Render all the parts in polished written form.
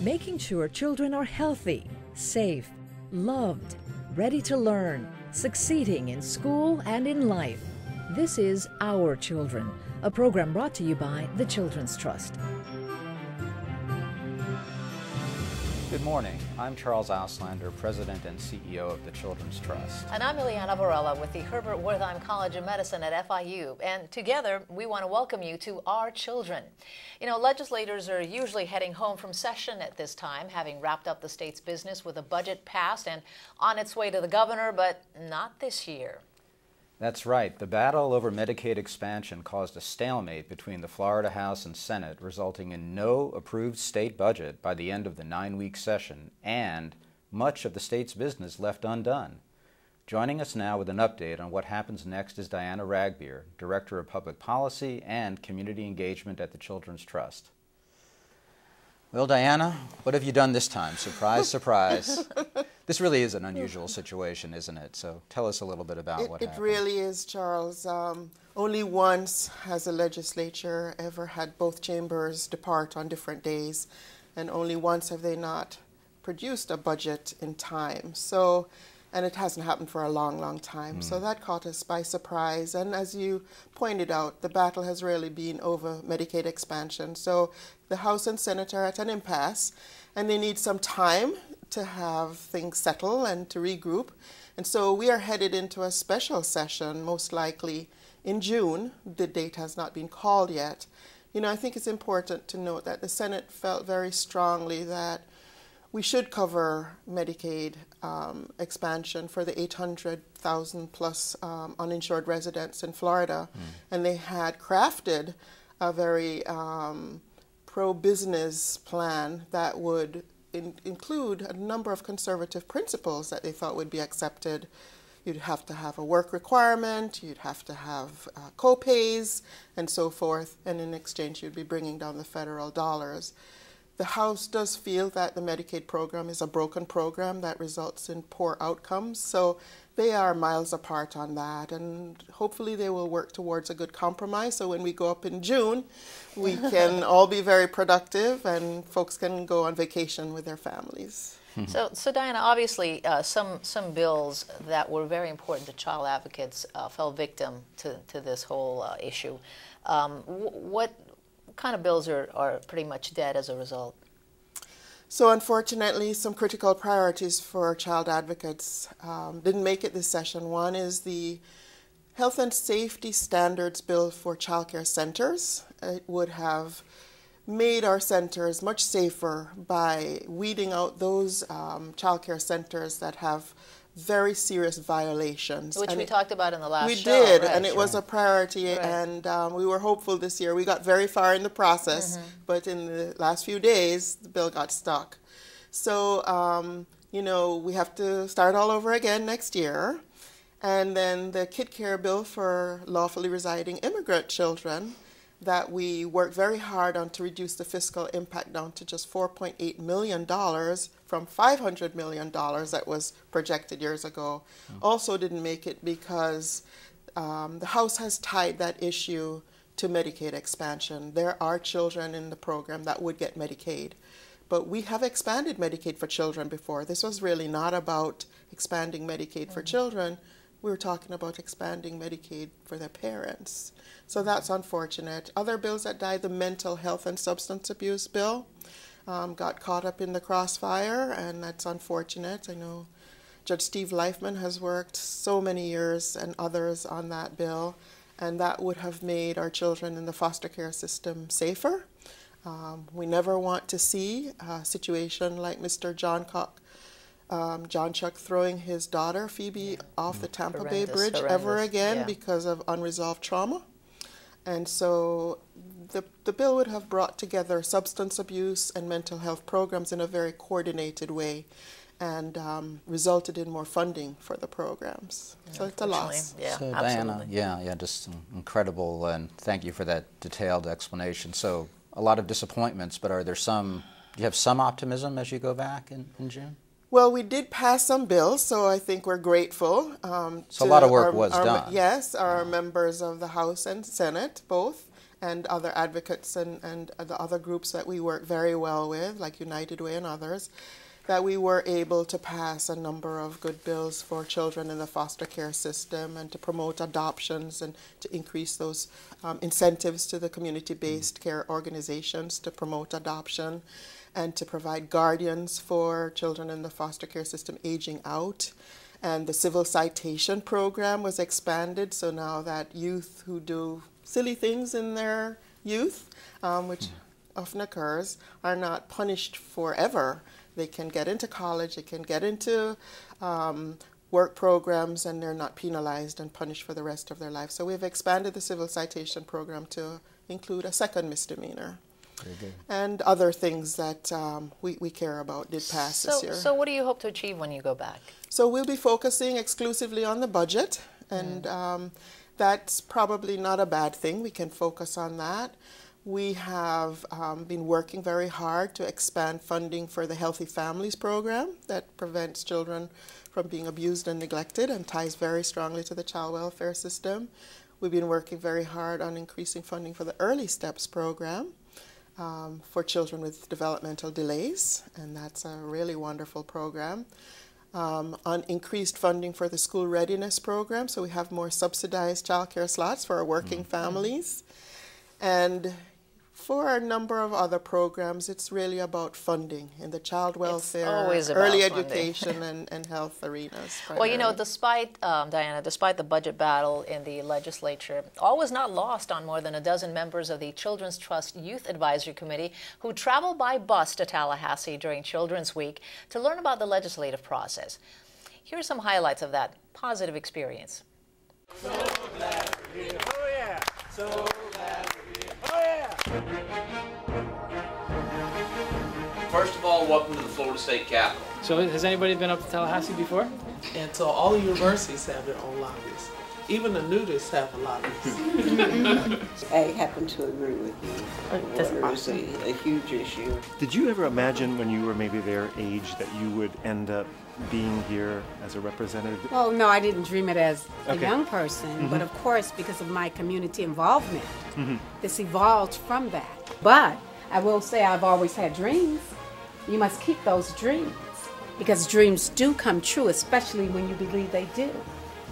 making sure children are healthy, safe, loved, ready to learn, succeeding in school and in life. This is Our Children, a program brought to you by the Children's Trust. Good morning. I'm Charles Auslander, President and CEO of the Children's Trust. And I'm Ileana Varela with the Herbert Wertheim College of Medicine at FIU. And together, we want to welcome you to Our Children. You know, legislators are usually heading home from session at this time, having wrapped up the state's business with a budget passed and on its way to the governor, but not this year. That's right. The battle over Medicaid expansion caused a stalemate between the Florida House and Senate, resulting in no approved state budget by the end of the 9-week session and much of the state's business left undone. Joining us now with an update on what happens next is Diana Ragbeer, Director of Public Policy and Community Engagement at the Children's Trust. Well, Diana, what have you done this time? Surprise, surprise. This really is an unusual situation, isn't it? So tell us a little bit about what happened. It really is, Charles. Only once has a legislature ever had both chambers depart on different days, and only once have they not produced a budget in time. So, and it hasn't happened for a long, long time. So that caught us by surprise. And as you pointed out, the battle has really been over Medicaid expansion. So the House and Senate are at an impasse, and they need some time to have things settle and to regroup. And so we are headed into a special session, most likely in June. The date has not been called yet. You know, I think it's important to note that the Senate felt very strongly that we should cover Medicaid expansion for the 800,000 plus uninsured residents in Florida. And they had crafted a very pro-business plan that would include a number of conservative principles that they thought would be accepted. You'd have to have a work requirement, you'd have to have co-pays, and so forth, and in exchange you'd be bringing down the federal dollars. The House does feel that the Medicaid program is a broken program that results in poor outcomes, so they are miles apart on that, and hopefully they will work towards a good compromise, so when we go up in June, we can all be very productive and folks can go on vacation with their families. So Diana, obviously some bills that were very important to child advocates fell victim to this whole issue. What kind of bills are pretty much dead as a result? So unfortunately, some critical priorities for child advocates didn't make it this session. One is the Health and Safety Standards Bill for Child Care Centers. It would have made our centers much safer by weeding out those child care centers that have very serious violations. Which we talked about in the last show. We did, right, and it was a priority, right. And we were hopeful this year. We got very far in the process, but in the last few days, the bill got stuck. So, you know, we have to start all over again next year. And then the Kid Care Bill for lawfully residing immigrant children that we worked very hard on to reduce the fiscal impact down to just $4.8 million from $500 million that was projected years ago. Also didn't make it because the House has tied that issue to Medicaid expansion. There are children in the program that would get Medicaid, but we have expanded Medicaid for children before. This was really not about expanding Medicaid for children. We were talking about expanding Medicaid for their parents. So that's unfortunate. Other bills that died, the Mental Health and Substance Abuse Bill got caught up in the crossfire, and that's unfortunate. I know Judge Steve Leifman has worked so many years and others on that bill, and that would have made our children in the foster care system safer. We never want to see a situation like Mr. John Chuck throwing his daughter, Phoebe, off the Tampa Bay Bridge ever again because of unresolved trauma. And so the bill would have brought together substance abuse and mental health programs in a very coordinated way and resulted in more funding for the programs. So it's a loss. Yeah, so absolutely. Diana, just incredible, and thank you for that detailed explanation. So a lot of disappointments, but are there some, do you have some optimism as you go back in June? Well, we did pass some bills, so I think we're grateful. So a lot of work was done. Yes, our members of the House and Senate, both, and other advocates and the other groups that we work very well with, like United Way and others, that we were able to pass a number of good bills for children in the foster care system and to promote adoptions and to increase those incentives to the community-based care organizations to promote adoption and to provide guardians for children in the foster care system aging out. And the civil citation program was expanded, so now that youth who do silly things in their youth, which often occurs, are not punished forever. They can get into college, they can get into work programs, and they're not penalized and punished for the rest of their life. So we've expanded the civil citation program to include a second misdemeanor. Very good. And other things that we care about did pass this year. So what do you hope to achieve when you go back? So we'll be focusing exclusively on the budget, and that's probably not a bad thing. We can focus on that. We have been working very hard to expand funding for the Healthy Families program that prevents children from being abused and neglected and ties very strongly to the child welfare system. We've been working very hard on increasing funding for the Early Steps program for children with developmental delays, and that's a really wonderful program. On increased funding for the school readiness program, so we have more subsidized childcare slots for our working families. And for a number of other programs, it's really about funding in the child welfare, early education, and health arenas. Primarily. Well, you know, despite, Diana, despite the budget battle in the legislature, all was not lost on more than a dozen members of the Children's Trust Youth Advisory Committee who traveled by bus to Tallahassee during Children's Week to learn about the legislative process. Here are some highlights of that positive experience. So glad we're here. Oh, yeah. So glad we're here. Oh, yeah. First of all, welcome to the Florida State Capitol. So has anybody been up to Tallahassee before? And so all the universities have their own lobbies. Even the nudists have a lobby. I happen to agree with you. That's awesome. a huge issue. Did you ever imagine when you were maybe their age that you would end up being here as a representative? Well, no, I didn't dream it as a young person, but of course, because of my community involvement, this evolved from that. But I will say I've always had dreams. You must keep those dreams, because dreams do come true, especially when you believe they do. It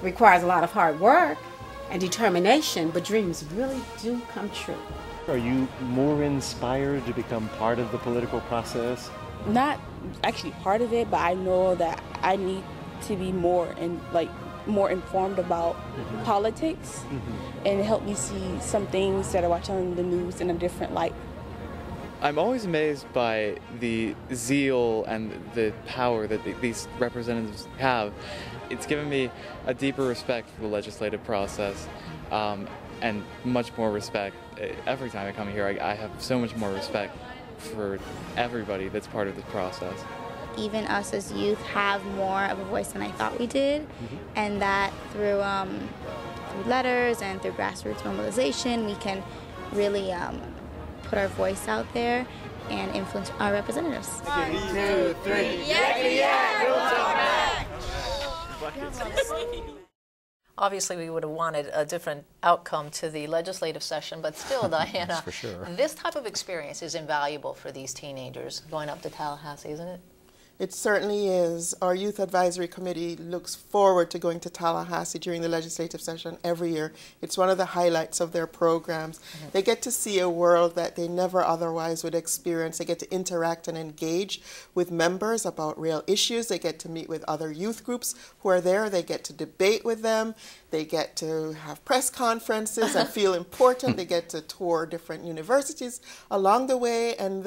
requires a lot of hard work and determination, but dreams really do come true. Are you more inspired to become part of the political process? Not actually part of it, but I know that I need to be more informed about politics and help me see some things that I watch on the news in a different light. I'm always amazed by the zeal and the power that these representatives have. It's given me a deeper respect for the legislative process and much more respect. Every time I come here, I have so much more respect for everybody that's part of this process. Even us as youth have more of a voice than I thought we did, and that through letters and through grassroots mobilization, we can really put our voice out there and influence our representatives. 1, 2, 3, Obviously, we would have wanted a different outcome to the legislative session, but still, Diana, for sure. This type of experience is invaluable for these teenagers going up to Tallahassee, isn't it? It certainly is. Our Youth Advisory Committee looks forward to going to Tallahassee during the legislative session every year. It's one of the highlights of their programs. They get to see a world that they never otherwise would experience. They get to interact and engage with members about real issues. They get to meet with other youth groups who are there. They get to debate with them. They get to have press conferences and feel important. They get to tour different universities along the way and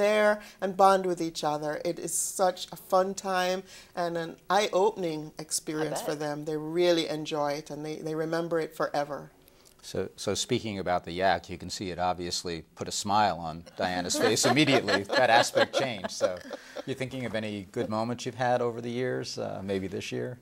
bond with each other. It is such a fun time and an eye-opening experience for them. They really enjoy it and they remember it forever. So speaking about the yak, you can see it obviously put a smile on Diana's face immediately. That aspect changed. So you're thinking of any good moments you've had over the years, maybe this year?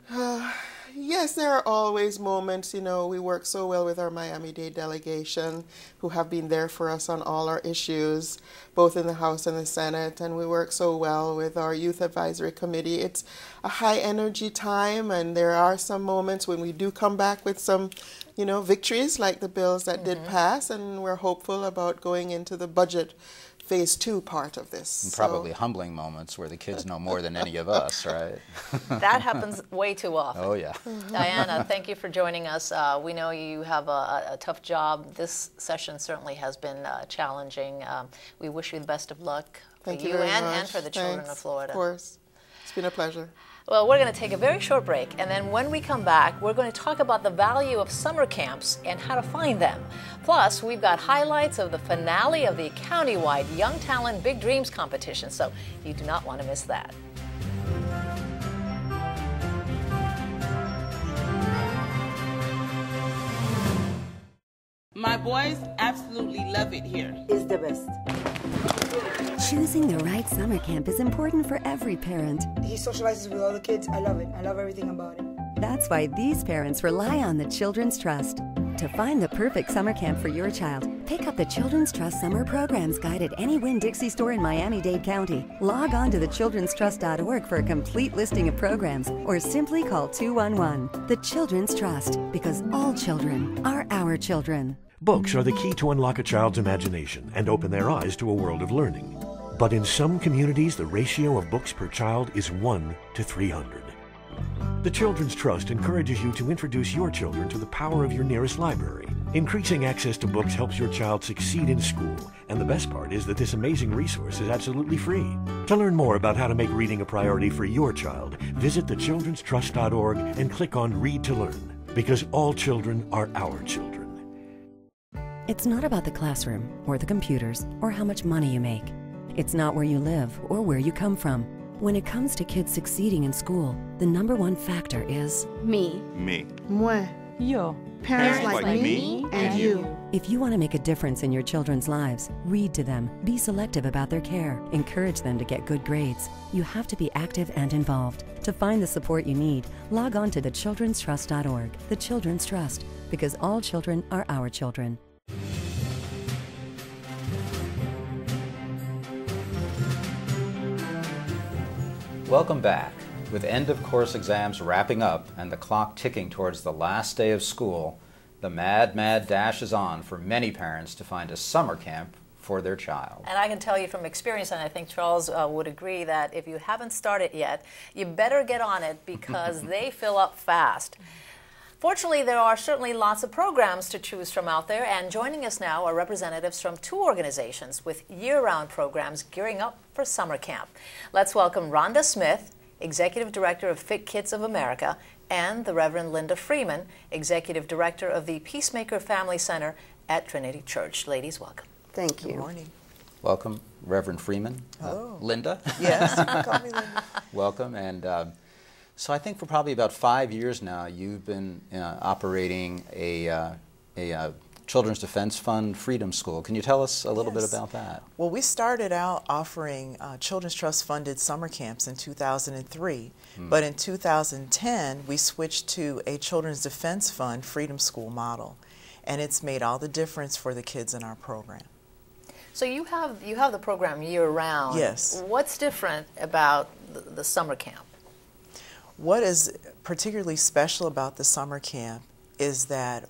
Yes, there are always moments. You know, we work so well with our Miami-Dade delegation, who have been there for us on all our issues, both in the House and the Senate, and we work so well with our Youth Advisory Committee. It's a high-energy time, and there are some moments when we do come back with some, you know, victories, like the bills that did pass, and we're hopeful about going into the budget phase 2 part of this. And probably humbling moments where the kids know more than any of us, right? That happens way too often. Oh, yeah. Diana, thank you for joining us. We know you have a tough job. This session certainly has been challenging. We wish you the best of luck for Thank you you very and much. for the children Thanks. of Florida. Of course. It's been a pleasure. Well, we're going to take a very short break, and then when we come back, we're going to talk about the value of summer camps and how to find them. Plus, we've got highlights of the finale of the countywide Young Talent Big Dreams competition, so you do not want to miss that. My boys absolutely love it here. It's the best. Choosing the right summer camp is important for every parent. He socializes with all the kids. I love it. I love everything about it. That's why these parents rely on the Children's Trust. To find the perfect summer camp for your child, pick up the Children's Trust Summer Programs Guide at any Winn-Dixie store in Miami-Dade County. Log on to thechildrenstrust.org for a complete listing of programs, or simply call 211. The Children's Trust, because all children are our children. Books are the key to unlock a child's imagination and open their eyes to a world of learning. But in some communities, the ratio of books per child is 1 to 300. The Children's Trust encourages you to introduce your children to the power of your nearest library. Increasing access to books helps your child succeed in school, and the best part is that this amazing resource is absolutely free. To learn more about how to make reading a priority for your child, visit thechildrenstrust.org and click on Read to Learn, because all children are our children. It's not about the classroom, or the computers, or how much money you make. It's not where you live, or where you come from. When it comes to kids succeeding in school, the #1 factor is Me. Me. Moi. Yo. Parents like me and you. If you want to make a difference in your children's lives, read to them, be selective about their care, encourage them to get good grades. You have to be active and involved. To find the support you need, log on to thechildrenstrust.org. The Children's Trust, because all children are our children. Welcome back. With end-of-course exams wrapping up and the clock ticking towards the last day of school, the mad dash is on for many parents to find a summer camp for their child. And I can tell you from experience, and I think Charles would agree, that if you haven't started yet, you better get on it because they fill up fast. Fortunately, there are certainly lots of programs to choose from out there, and joining us now are representatives from 2 organizations with year-round programs gearing up for summer camp. Let's welcome Rhonda Smith, Executive Director of Fit Kids of America, and the Reverend Linda Freeman, Executive Director of the Peacemaker Family Center at Trinity Church. Ladies, welcome. Thank you. Good morning. Welcome, Reverend Freeman. Hello. Linda? Yes, you can call me Linda. Welcome. And so I think for probably about 5 years now, you've been operating a Children's Defense Fund Freedom School. Can you tell us a little bit about that? Well, we started out offering Children's Trust funded summer camps in 2003, but in 2010 we switched to a Children's Defense Fund Freedom School model, and it's made all the difference for the kids in our program. So you have the program year-round. Yes. What's different about the summer camp? What is particularly special about the summer camp is that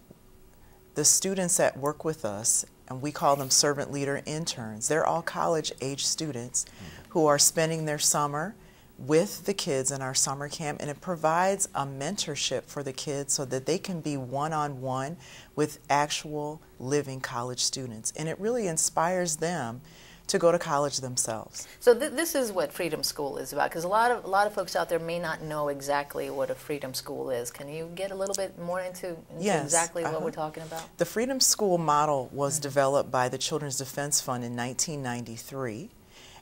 the students that work with us, and we call them servant leader interns, they're all college-age students who are spending their summer with the kids in our summer camp, and it provides a mentorship for the kids so that they can be one-on-one with actual living college students, and it really inspires them to go to college themselves. So this is what Freedom School is about, because a lot of folks out there may not know exactly what a Freedom School is. Can you get a little bit more into Yes, exactly what we're talking about? The Freedom School model was developed by the Children's Defense Fund in 1993,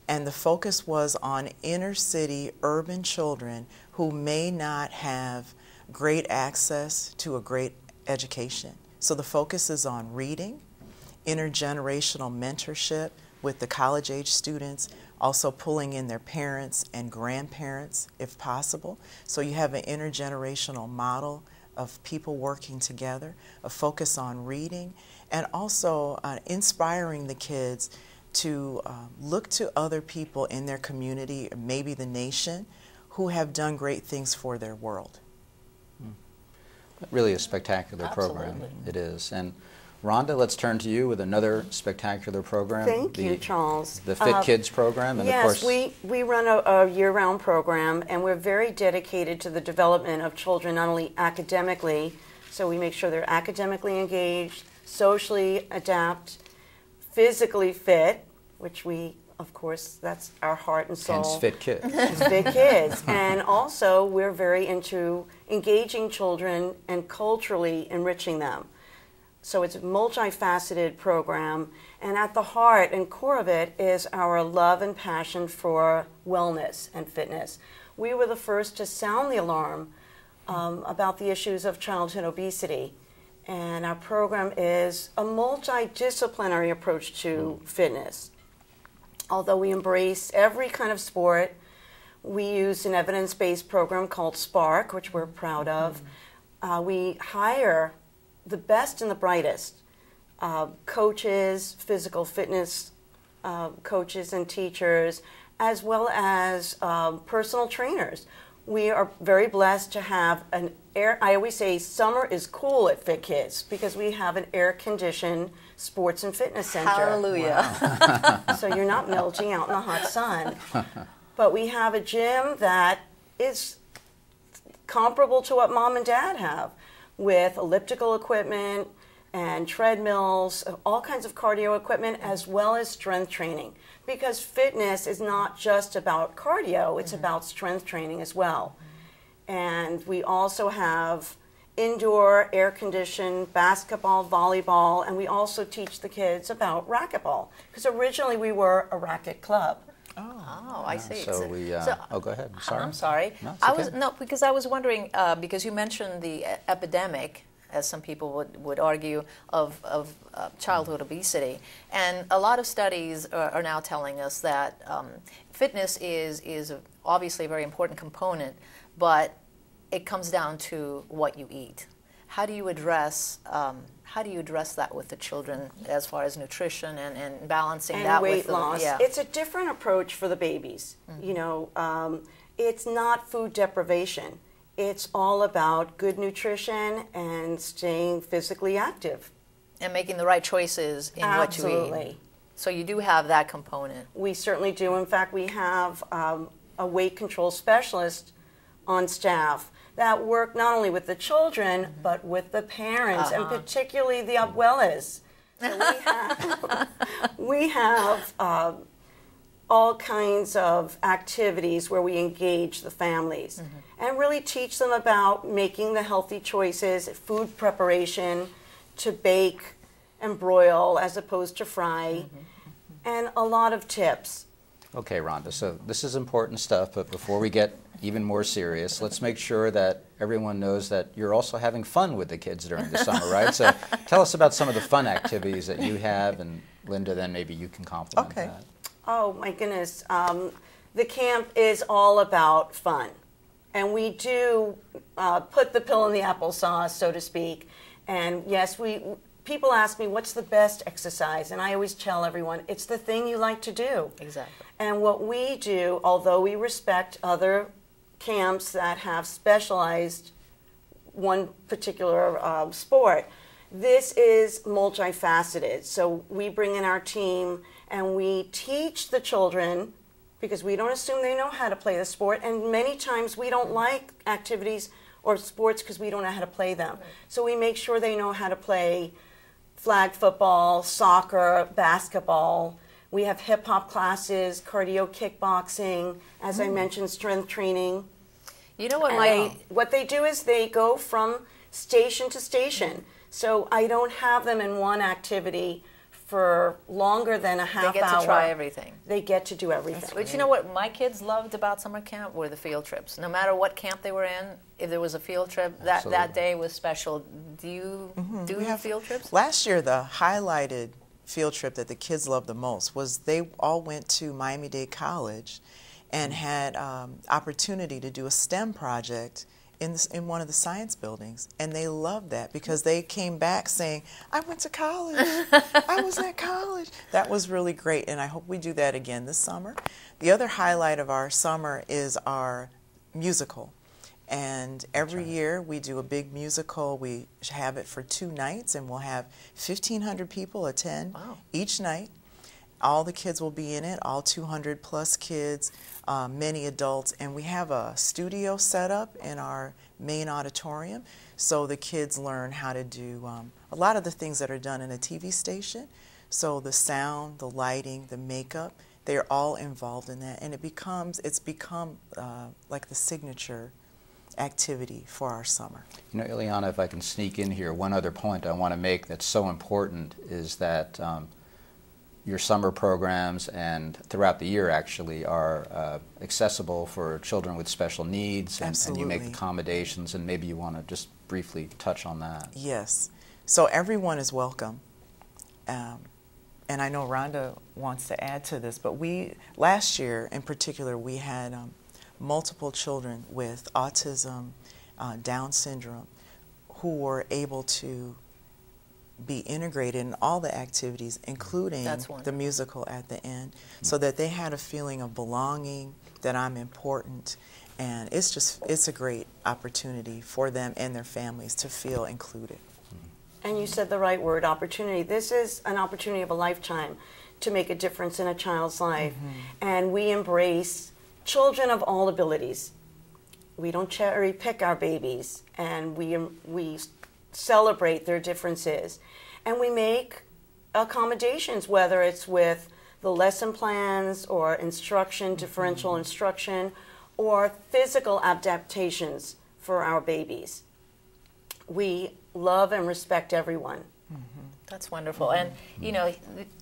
and the focus was on inner city urban children who may not have great access to a great education. So the focus is on reading, intergenerational mentorship with the college-age students, also pulling in their parents and grandparents if possible. So you have an intergenerational model of people working together, a focus on reading, and also inspiring the kids to look to other people in their community, or maybe the nation, who have done great things for their world. Really a spectacular program. It is. And Rhonda, let's turn to you with another spectacular program. Thank you, Charles. The Fit Kids program. And yes, of course, we run a year-round program, and we're very dedicated to the development of children, not only academically, so we make sure they're academically engaged, socially adept, physically fit, which we, of course, that's our heart and soul. Hence Fit Kids. It's Fit Kids. And also, we're very into engaging children and culturally enriching them. So it's a multifaceted program, and at the heart and core of it is our love and passion for wellness and fitness. We were the first to sound the alarm about the issues of childhood obesity, and our program is a multidisciplinary approach to fitness. Although we embrace every kind of sport, we use an evidence-based program called SPARK, which we're proud of. We hire the best and the brightest coaches, physical fitness coaches and teachers, as well as personal trainers. We are very blessed to have I always say summer is cool at Fit Kids because we have an air-conditioned sports and fitness center. Hallelujah. Wow. So you're not melting out in the hot sun. But we have a gym that is comparable to what mom and dad have, with elliptical equipment and treadmills, all kinds of cardio equipment, as well as strength training. Because fitness is not just about cardio, it's about strength training as well. And we also have indoor, air-conditioned basketball, volleyball, and we also teach the kids about racquetball. Because originally we were a racket club. Oh, I see. So we, oh, go ahead. I'm sorry. I'm sorry. No, it's I okay. was because I was wondering because you mentioned the epidemic, as some people would argue, of childhood obesity, and a lot of studies are now telling us that fitness is obviously a very important component, but it comes down to what you eat. How do you address that with the children as far as nutrition and balancing and that weight with loss? Yeah. It's a different approach for the babies. You know, it's not food deprivation. It's all about good nutrition and staying physically active. And making the right choices in what you eat. Absolutely. So you do have that component. We certainly do. In fact, we have a weight control specialist on staff that work not only with the children, but with the parents, and particularly the abuelas. So we have all kinds of activities where we engage the families and really teach them about making the healthy choices, food preparation, to bake and broil as opposed to fry, and a lot of tips. Okay, Rhonda, so this is important stuff, but before we get even more serious, let's make sure that everyone knows that you're also having fun with the kids during the summer, right? So tell us about some of the fun activities that you have, and Linda, then maybe you can compliment that. Oh, my goodness. The camp is all about fun. And we do put the pill in the applesauce, so to speak. And yes, people ask me, what's the best exercise? And I always tell everyone, it's the thing you like to do. Exactly. And what we do, although we respect other camps that have specialized one particular sport, this is multifaceted. So we bring in our team and we teach the children, because we don't assume they know how to play the sport, and many times we don't like activities or sports because we don't know how to play them. So we make sure they know how to play flag football, soccer, basketball. We have hip-hop classes, cardio kickboxing, as I mentioned, strength training. You know what what they do is they go from station to station. So I don't have them in one activity for longer than a half hour. They get to try everything. They get to do everything. But you know what my kids loved about summer camp were the field trips. No matter what camp they were in, if there was a field trip, that day was special. Do you do field trips? Last year, the highlighted field trip that the kids loved the most was they all went to Miami-Dade College and had opportunity to do a STEM project in one of the science buildings, and they loved that because they came back saying, I went to college, I was at college. That was really great, and I hope we do that again this summer. The other highlight of our summer is our musical, and every year we do a big musical. We have it for 2 nights, and we'll have 1,500 people attend each night. All the kids will be in it, all 200 plus kids, many adults, and we have a studio set up in our main auditorium so the kids learn how to do a lot of the things that are done in a TV station. So the sound, the lighting, the makeup, they're all involved in that, and it's become like the signature activity for our summer. You know, Ileana, if I can sneak in here, one other point I want to make that's so important is that your summer programs and throughout the year actually are accessible for children with special needs, and you make accommodations, and maybe you want to just briefly touch on that. Yes. So everyone is welcome. And I know Rhonda wants to add to this, but last year in particular, we had multiple children with autism, Down syndrome, who were able to be integrated in all the activities, including the musical at the end, so that they had a feeling of belonging, that I'm important, and it's a great opportunity for them and their families to feel included. And you said the right word, opportunity. This is an opportunity of a lifetime to make a difference in a child's life, and we embrace children of all abilities. We don't cherry pick our babies, and we celebrate their differences, and we make accommodations, whether it's with the lesson plans or instruction, differential instruction, or physical adaptations for our babies. We love and respect everyone. That's wonderful. And, you know,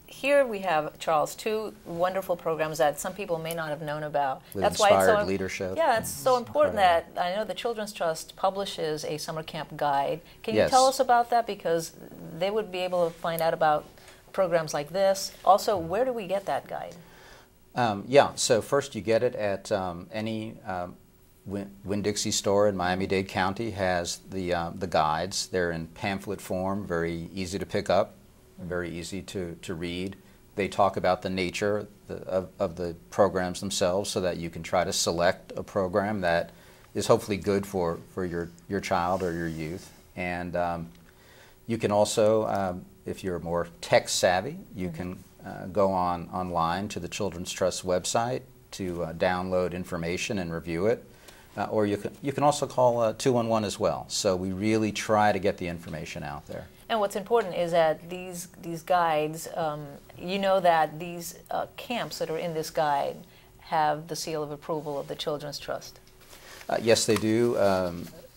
here we have, Charles, 2 wonderful programs that some people may not have known about. That's why it's so leadership. Yeah, it's so important that I know the Children's Trust publishes a summer camp guide. Can you tell us about that? Because they would be able to find out about programs like this. Also, where do we get that guide? Yeah, so first you get it at any Winn-Dixie store in Miami-Dade County has the guides. They're in pamphlet form, very easy to pick up, very easy to read. They talk about the nature of the programs themselves so that you can try to select a program that is hopefully good for your child or your youth. And you can also, if you're more tech savvy, you can go online to the Children's Trust website to download information and review it. Or you can also call 211 as well. So we really try to get the information out there. And what's important is that these guides, you know that these camps that are in this guide have the seal of approval of the Children's Trust. Yes, they do.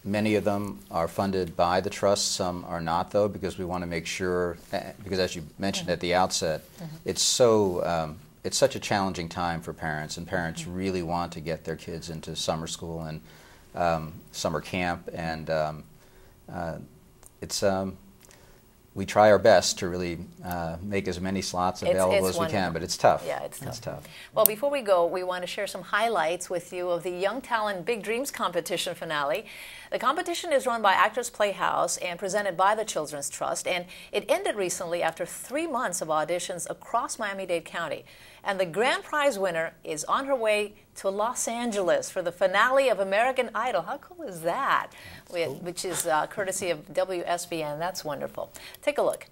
Many of them are funded by the trust. Some are not, though, because we want to make sure, because as you mentioned at the outset, it's so it's such a challenging time for parents, and parents really want to get their kids into summer school and summer camp, and we try our best to really make as many slots available as we can, but it's tough. Yeah, it's tough. It's tough. Well, before we go, we want to share some highlights with you of the Young Talent Big Dreams competition finale. The competition is run by Actors Playhouse and presented by the Children's Trust, and it ended recently after 3 months of auditions across Miami-Dade County. And the grand prize winner is on her way to Los Angeles for the finale of American Idol. How cool is that? Which is courtesy of WSBN. That's wonderful. Take a look.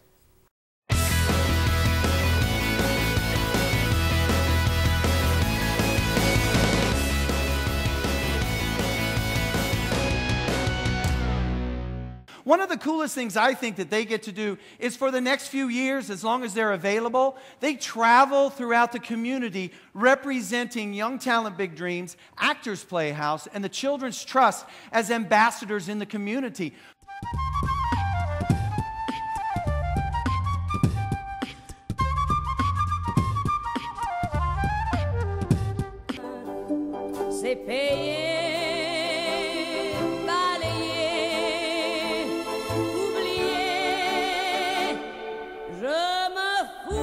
One of the coolest things I think that they get to do is for the next few years, as long as they're available, they travel throughout the community representing Young Talent Big Dreams, Actors Playhouse, and the Children's Trust as ambassadors in the community. C'est payé. Je me fous.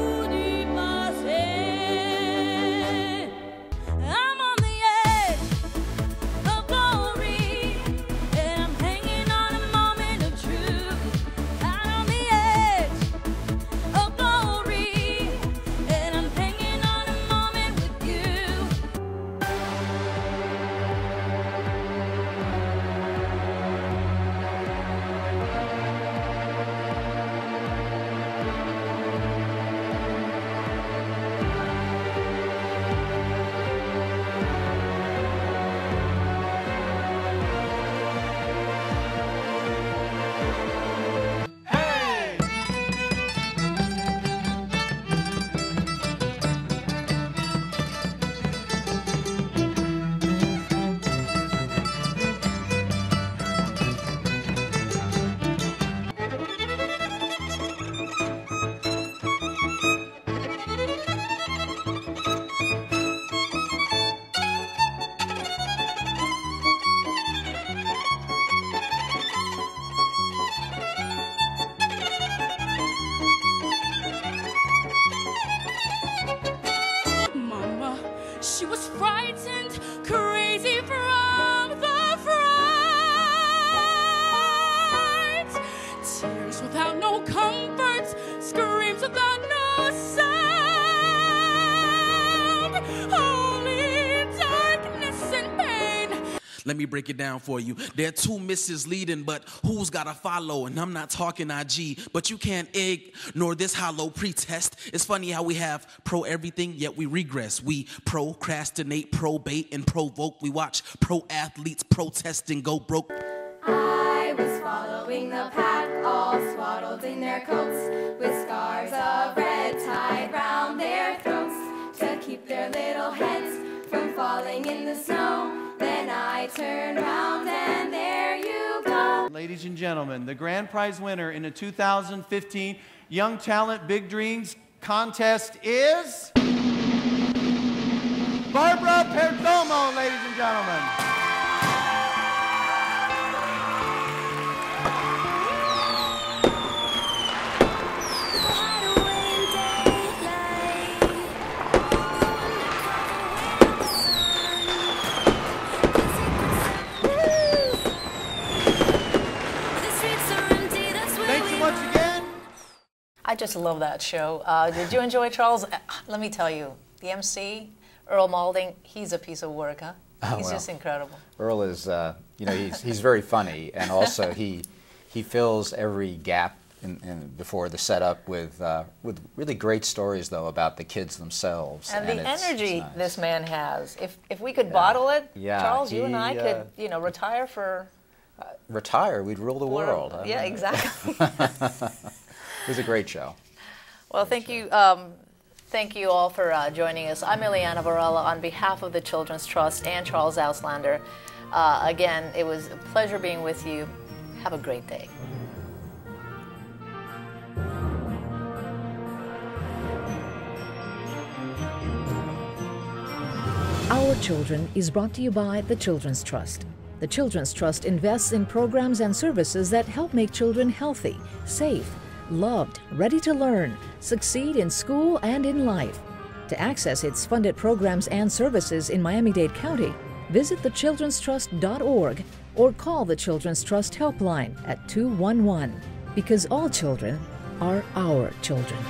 Let me break it down for you. There are two misses leading, but who's got to follow? And I'm not talking IG, but you can't ignore this hollow pretest. It's funny how we have pro everything, yet we regress. We procrastinate, probate, and provoke. We watch pro athletes protest and go broke. I was following the pack, all swaddled in their coats, with scarves of red tied round their throats, to keep their little heads from falling in the snow. Then I turned round and there you go. Ladies and gentlemen, the grand prize winner in the 2015 Young Talent Big Dreams contest is Barbara Perdomo, ladies and gentlemen. I just love that show. Did you enjoy it, Charles? Let me tell you, the MC, Earl Maulding, he's a piece of work, huh? Oh, he's well, just incredible. Earl is, you know, he's very funny, and also he fills every gap before the setup with really great stories, though, about the kids themselves. And the energy nice. this man has. If we could bottle it, yeah, Charles, you and I could, you know, retire for... retire, we'd rule the world. Huh? Yeah, exactly. It was a great show. Well, thank you all for joining us. I'm Ileana Varela on behalf of the Children's Trust and Charles Auslander. Again, it was a pleasure being with you. Have a great day. Our Children is brought to you by the Children's Trust. The Children's Trust invests in programs and services that help make children healthy, safe, loved, ready to learn, succeed in school and in life. To access its funded programs and services in Miami-Dade County, visit thechildrenstrust.org or call the Children's Trust helpline at 211, because all children are our children.